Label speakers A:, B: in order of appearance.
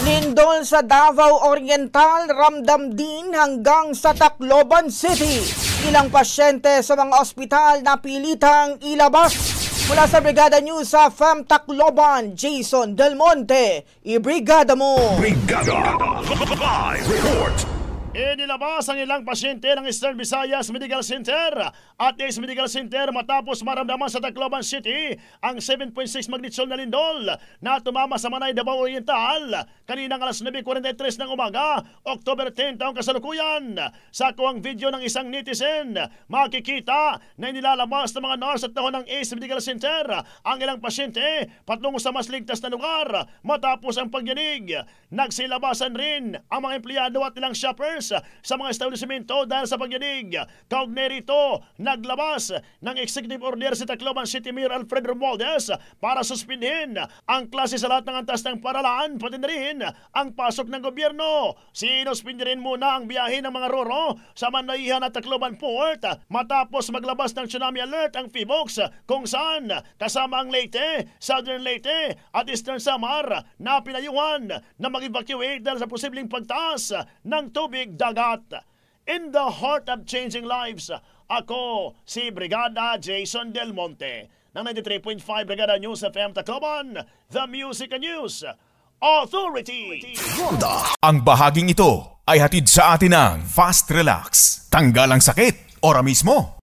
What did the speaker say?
A: Lindol sa Davao Oriental, ramdam din hanggang sa Tacloban City. Ilang pasyente sa mga ospital na pilitang ilabas. Mula sa Brigada News sa FEM Tacloban, Jason Del Monte, ibrigada mo!
B: Brigada! Live report!
C: Inilabas ang ilang pasyente ng Eastern Visayas Medical Center at Ace Medical Center matapos maramdaman sa Tacloban City ang 7.6 magnitude na lindol na tumama sa Manay, Davao Oriental kaninang alas 9:43 ng umaga, October 10 taong kasalukuyan. Sa kuwang video ng isang netizen, makikita na inilalabas ng mga nurse at tahon ng Ace Medical Center ang ilang pasyente patungo sa mas ligtas na lugar matapos ang pagyanig. Nagsilabasan rin ang mga empleyado at ilang shoppers sa mga establishmento dahil sa pagyanig. Kaugnay rito, naglabas ng executive order si Tacloban City Mayor Alfred Romualdez para suspendin ang klase sa lahat ng antas ng paralan, pati na rin ang pasok ng gobyerno. Sinuspindi rin muna ang biyahe ng mga roro sa Manaihan at Tacloban Port matapos maglabas ng tsunami alert ang PHIVOLCS kung saan kasama ang Leyte, Southern Leyte at Eastern Samar na pinayuhan na mag-evacuate dahil sa posibleng pagtaas ng tubig dagat. In the heart of changing lives, ako si Brigada Jason Del Monte ng 93.5 Brigada News FM Tacloban, the Music and News Authority.
B: Ang bahaging ito ay hatid sa atin ng Fast Relax. Tanggal ang sakit, ora mismo.